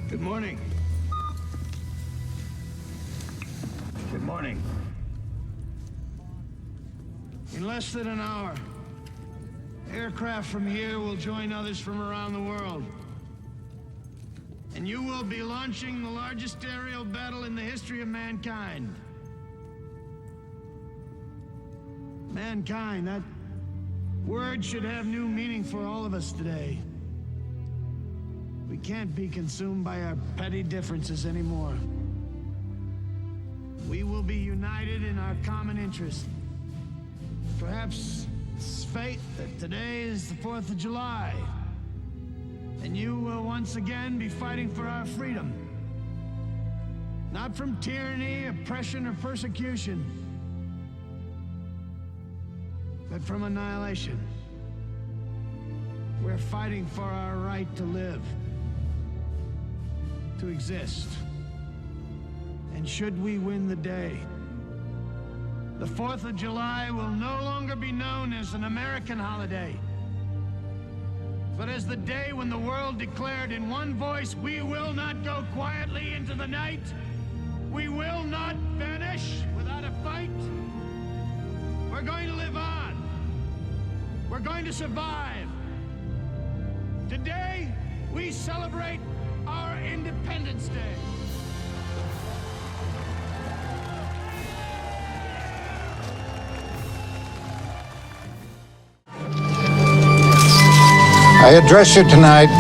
Good morning. Good morning. In less than an hour, aircraft from here will join others from around the world. And you will be launching the largest aerial battle in the history of mankind. Mankind, that word should have new meaning for all of us today. We can't be consumed by our petty differences anymore. We will be united in our common interest. Perhaps it's fate that today is the 4th of July, and you will once again be fighting for our freedom. Not from tyranny, oppression, or persecution, but from annihilation. We're fighting for our right to live, to exist. And should we win the day, the 4th of July will no longer be known as an American holiday, but as the day when the world declared in one voice, we will not go quietly into the night. We will not vanish without a fight. We're going to live on. We're going to survive. Today, we celebrate our Independence Day. I address you tonight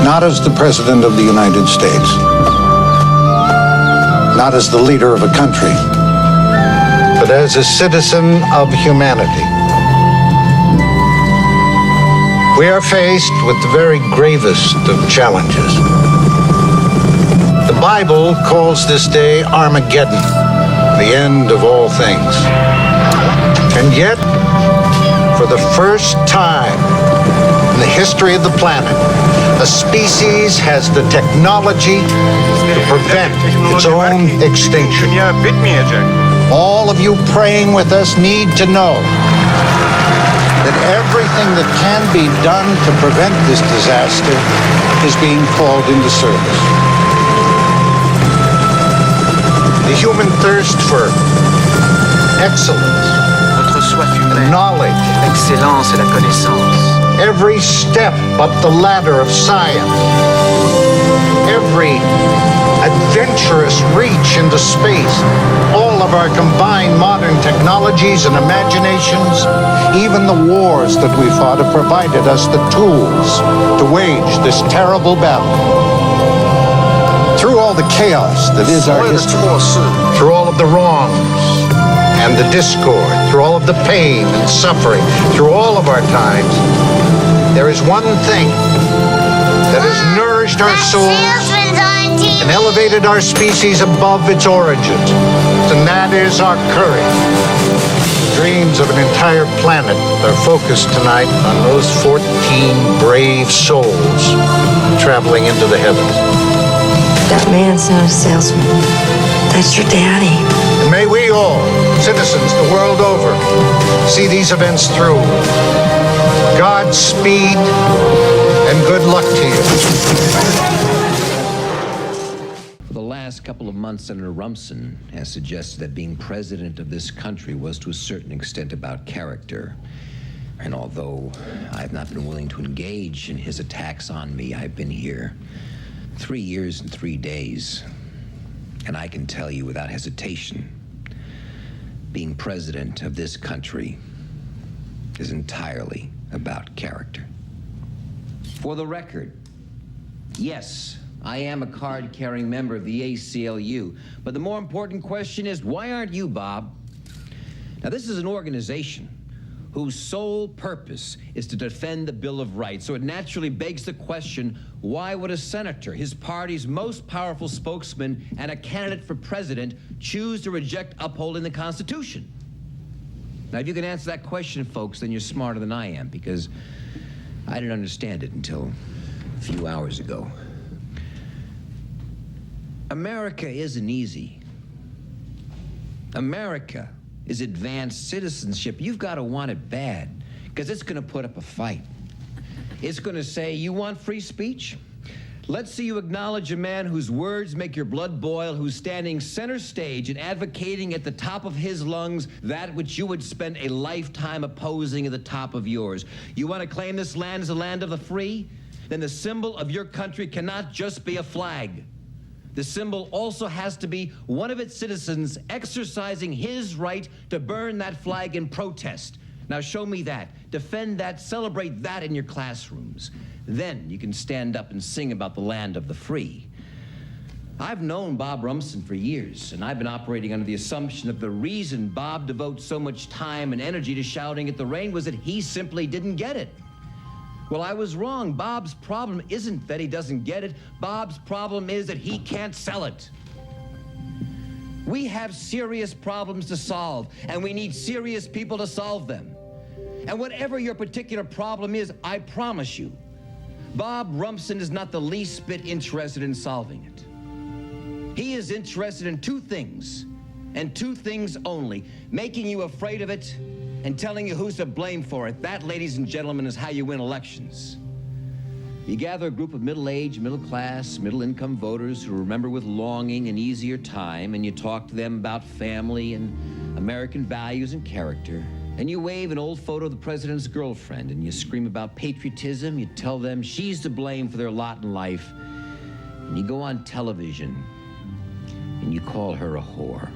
not as the President of the United States, not as the leader of a country, but as a citizen of humanity. We are faced with the very gravest of challenges. The Bible calls this day Armageddon, the end of all things. And yet, for the first time in the history of the planet, a species has the technology to prevent its own extinction. All of you praying with us need to know that everything that can be done to prevent this disaster is being called into service. The human thirst for excellence, notre soif humaine, knowledge, l'excellence et la connaissance, every step up the ladder of science, every adventurous reach into space, all of our combined modern technologies and imaginations, even the wars that we fought have provided us the tools to wage this terrible battle. Through all the chaos that is our history, through all of the wrongs and the discord, through all of the pain and suffering, through all of our times, there is one thing that has nourished our souls and elevated our species above its origins, and that is our courage. The dreams of an entire planet are focused tonight on those 14 brave souls traveling into the heavens. That man's not a salesman. That's your daddy. And may we all, citizens the world over, see these events through. Godspeed and good luck to you. For the last couple of months, Senator Rumson has suggested that being president of this country was to a certain extent about character. And although I've not been willing to engage in his attacks on me, I've been here 3 years and 3 days. And I can tell you without hesitation, being president of this country is entirely about character. For the record, yes, I am a card-carrying member of the ACLU, but the more important question is, why aren't you, Bob? Now, this is an organization whose sole purpose is to defend the Bill of Rights, so it naturally begs the question, why would a senator, his party's most powerful spokesman and a candidate for president, choose to reject upholding the Constitution? Now, if you can answer that question, folks, then you're smarter than I am, because I didn't understand it until a few hours ago. America isn't easy. America is advanced citizenship. You've got to want it bad, because it's going to put up a fight. It's going to say, you want free speech? Let's see you acknowledge a man whose words make your blood boil, who's standing center stage and advocating at the top of his lungs that which you would spend a lifetime opposing at the top of yours. You want to claim this land as a land of the free? Then the symbol of your country cannot just be a flag. The symbol also has to be one of its citizens exercising his right to burn that flag in protest. Now show me that. Defend that, celebrate that in your classrooms. Then you can stand up and sing about the land of the free. I've known Bob Rumson for years, and I've been operating under the assumption that the reason Bob devotes so much time and energy to shouting at the rain was that he simply didn't get it. Well, I was wrong. Bob's problem isn't that he doesn't get it. Bob's problem is that he can't sell it. We have serious problems to solve, and we need serious people to solve them. And whatever your particular problem is, I promise you, Bob Rumson is not the least bit interested in solving it. He is interested in two things, and two things only: making you afraid of it and telling you who's to blame for it. That, ladies and gentlemen, is how you win elections. You gather a group of middle-aged, middle-class, middle-income voters who remember with longing an easier time, and you talk to them about family and American values and character. And you wave an old photo of the president's girlfriend, and you scream about patriotism. You tell them she's to blame for their lot in life. And you go on television, and you call her a whore.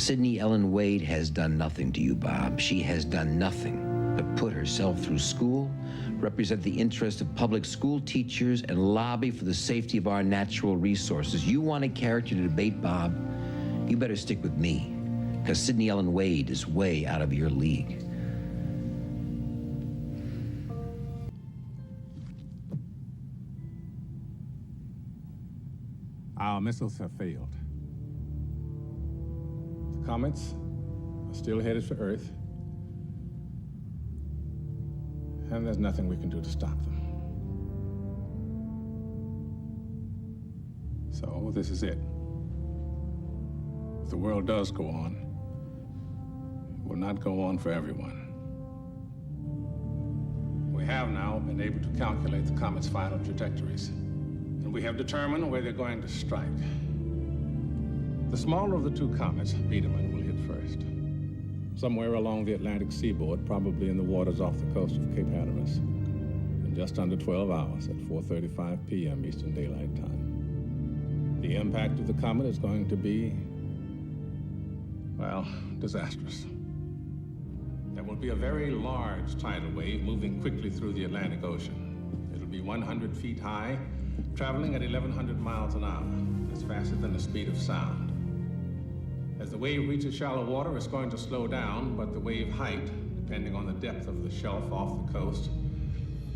Sidney Ellen Wade has done nothing to you, Bob. She has done nothing but put herself through school, represent the interest of public school teachers, and lobby for the safety of our natural resources. You want a character to debate, Bob? You better stick with me, because Sidney Ellen Wade is way out of your league. Our missiles have failed. The comets are still headed for Earth, and there's nothing we can do to stop them. So this is it. If the world does go on, it will not go on for everyone. We have now been able to calculate the comet's final trajectories, and we have determined where they're going to strike. The smaller of the two comets, Biedermann, will hit first, somewhere along the Atlantic seaboard, probably in the waters off the coast of Cape Hatteras, in just under 12 hours at 4:35 p.m. Eastern Daylight Time. The impact of the comet is going to be, well, disastrous. There will be a very large tidal wave moving quickly through the Atlantic Ocean. It'll be 100 feet high, traveling at 1,100 miles an hour. That's faster than the speed of sound. As the wave reaches shallow water, it's going to slow down, but the wave height, depending on the depth of the shelf off the coast,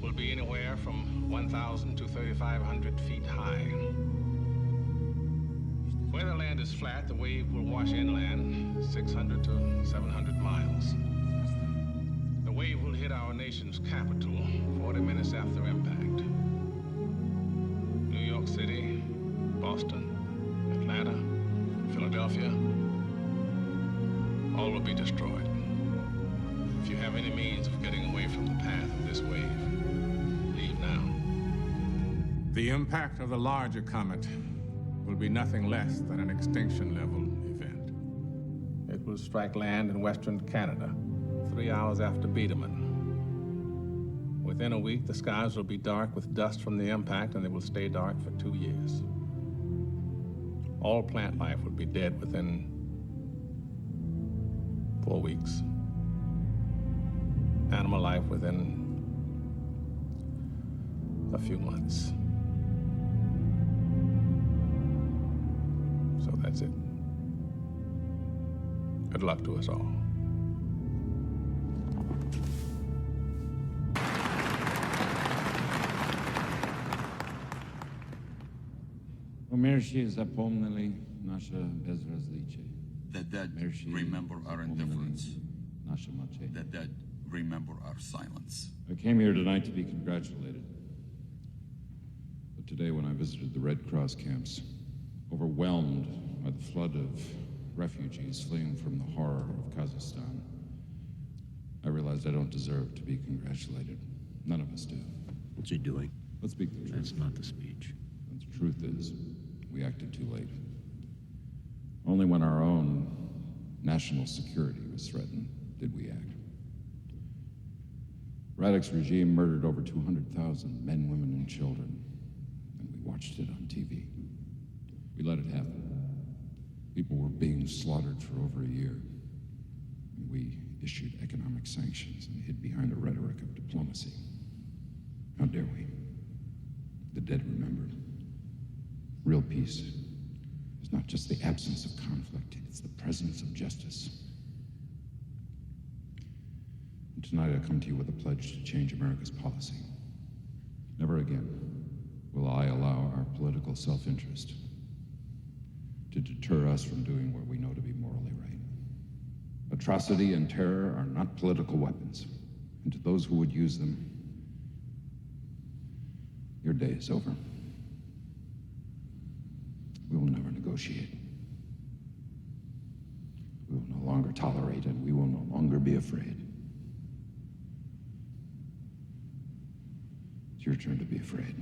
will be anywhere from 1,000 to 3,500 feet high. Where the land is flat, the wave will wash inland 600 to 700 miles. The wave will hit our nation's capital 40 minutes after impact. New York City, Boston, Atlanta, Philadelphia, all will be destroyed. If you have any means of getting away from the path of this wave, leave now. The impact of the larger comet will be nothing less than an extinction-level event. It will strike land in western Canada 3 hours after Biedermann. Within a week, the skies will be dark with dust from the impact, and they will stay dark for 2 years. All plant life will be dead within 4 weeks. Animal life within a few months. So that's it. Good luck to us all. Умершие запомнили наше безразличие. The dead remember our indifference. Наше молчание. The dead remember our silence. I came here tonight to be congratulated. But today when I visited the Red Cross camps, overwhelmed by the flood of refugees fleeing from the horror of Kazakhstan, I realized I don't deserve to be congratulated. None of us do. What's he doing? Let's speak the truth. That's not the speech. The truth is, we acted too late. Only when our own national security was threatened did we act. Radek's regime murdered over 200,000 men, women, and children, and we watched it on TV. We let it happen. People were being slaughtered for over a year. And we issued economic sanctions and hid behind a rhetoric of diplomacy. How dare we? The dead remember. Real peace is not just the absence of conflict, it's the presence of justice. And tonight I come to you with a pledge to change America's policy. Never again will I allow our political self-interest to deter us from doing what we know to be morally right. Atrocity and terror are not political weapons, and to those who would use them, your day is over. We will never negotiate. We will no longer tolerate, and we will no longer be afraid. It's your turn to be afraid.